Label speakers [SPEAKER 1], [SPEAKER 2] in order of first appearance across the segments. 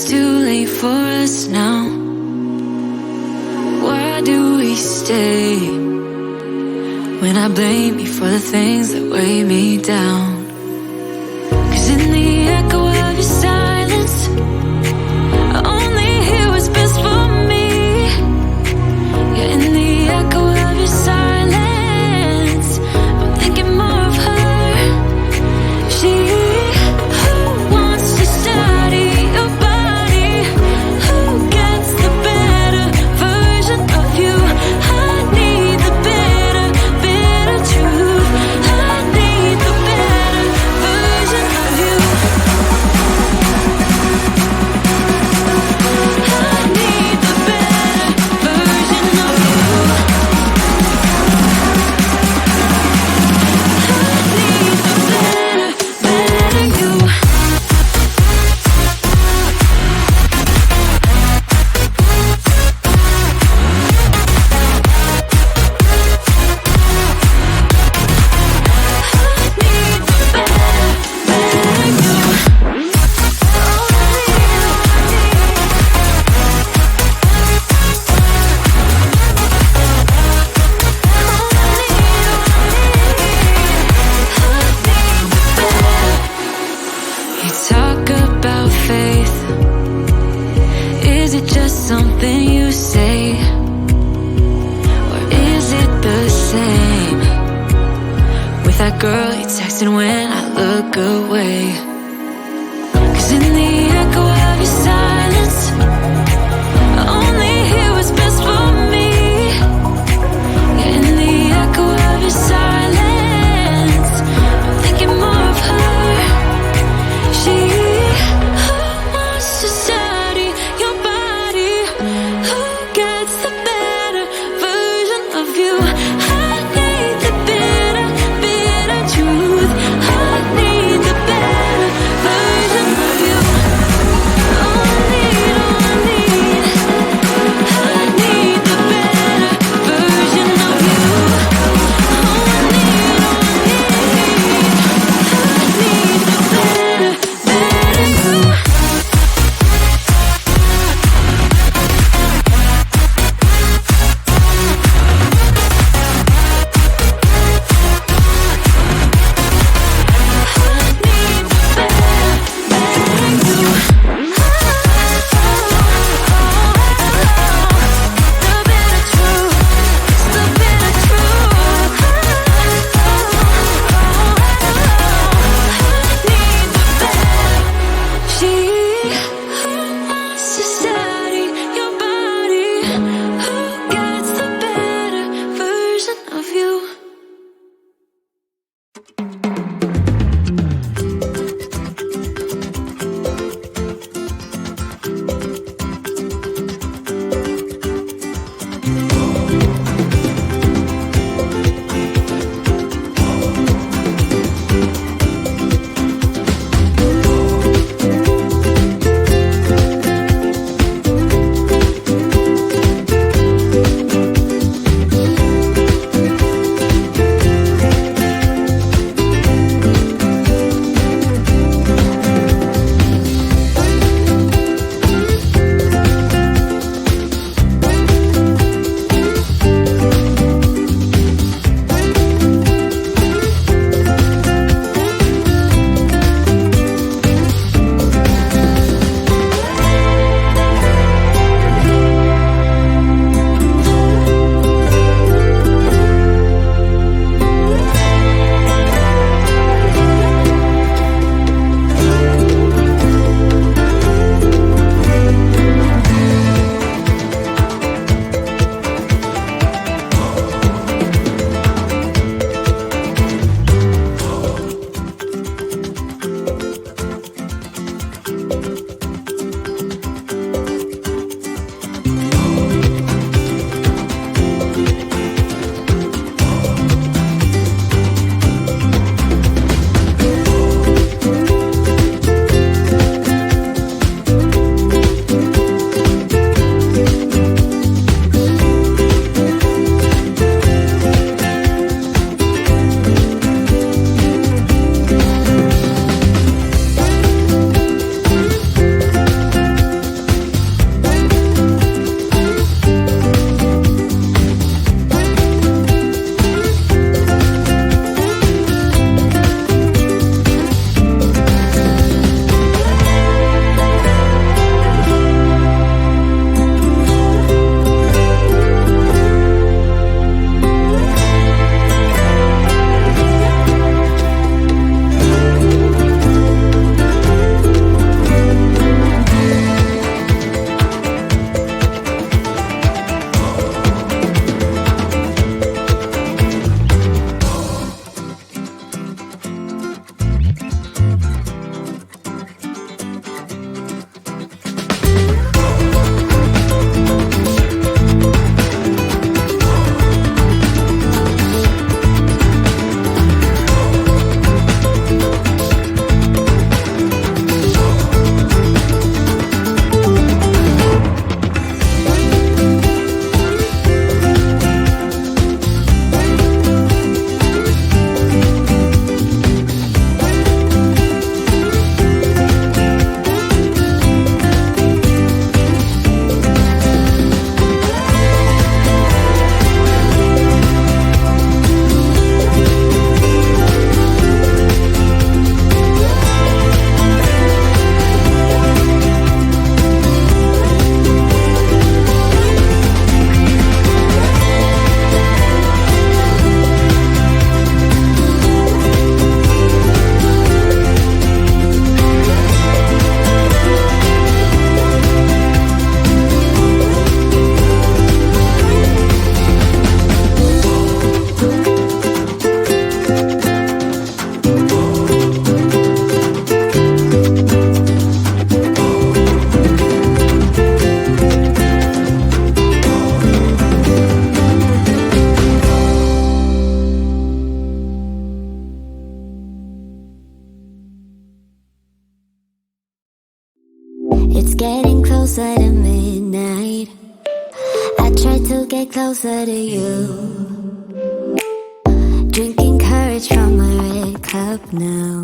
[SPEAKER 1] it's too late for us now. Why do we stay when I blame you for the things that weigh me down? 'Cause in the echo of your silence, I only hear what's best for me. Yeah, in the echo of your silence, I'm thinking more of her. She who wants to study your body, who gets the better version of you. I need the better, bitter truth. I need the better version of you. I need the better version of you. I need the better you. You talk about faith. Is it just something you say? Or is it the same with that girl you texting when I look away? 'Cause in the echo of your silence, I only hear what's best for me. Yeah, in the echo of your silence, I'm thinking more of her. She who wants to study your body, who gets the better version of you. I need the bitter, bitter truth. I need the better It's getting closer to midnight. I try to get closer to you, drinking courage from a red cup now.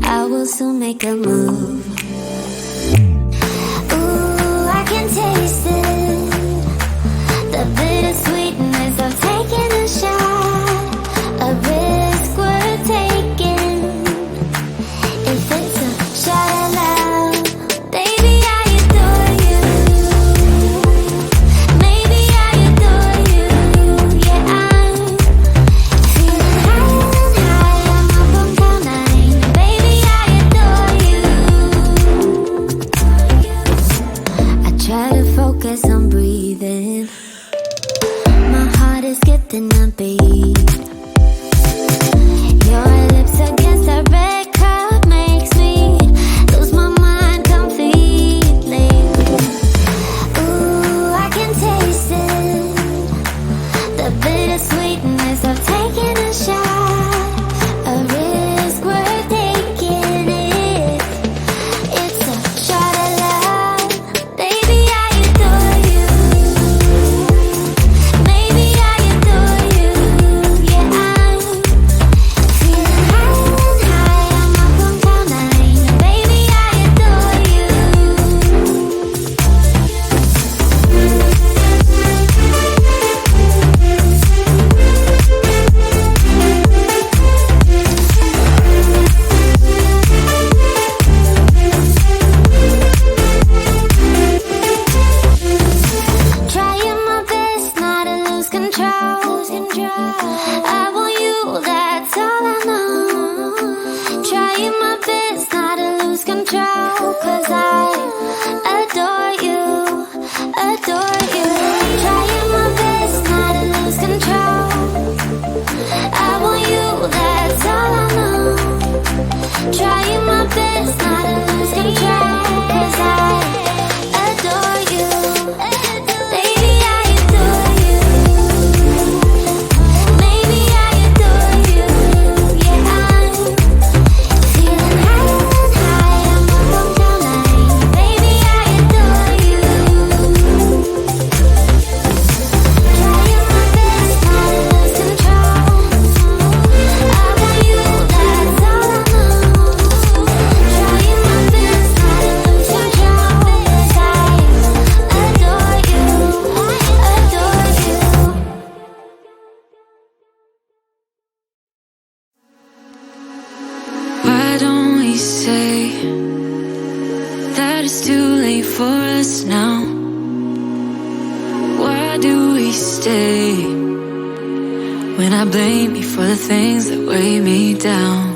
[SPEAKER 1] I will soon make a move. Ooh, I can taste it, the bittersweetness of taking a shot, a risk worth taking. If it's a shot of love, baby, I adore you. Maybe I adore you. Yeah, I'm feeling higher and higher. I'm up on cloud nine. Baby, I adore you. I try to focus on breathing. My heart is skipping a beat. Your lips against a red cup makes me lose my mind completely. Ooh, I can taste it, the bittersweetness of taking a shot, a risk worth taking it. It's a shot of love, baby, I adore you. Maybe I adore you. Yeah, I'm feeling higher and higher. I'm up on cloud nine. Baby, I adore you. Trying my best not to lose control. I want you, that's all I know. Trying my best not to lose control, 'cause I adore you, adore you. Trying my best not to lose control. I want you, that's all I know. Trying my best not to lose control, 'cause I adore you. Baby, I adore you. Maybe I adore you. Yeah, I'm feeling higher and higher. I'm up on cloud nine. Baby, I adore you. Trying my best not to lose control. I want you, that's all I know. Trying my best not to lose control, 'cause I adore you, adore you. Why don't we say that it's too late for us now? Why do we stay when I blame you for the things that weigh me down?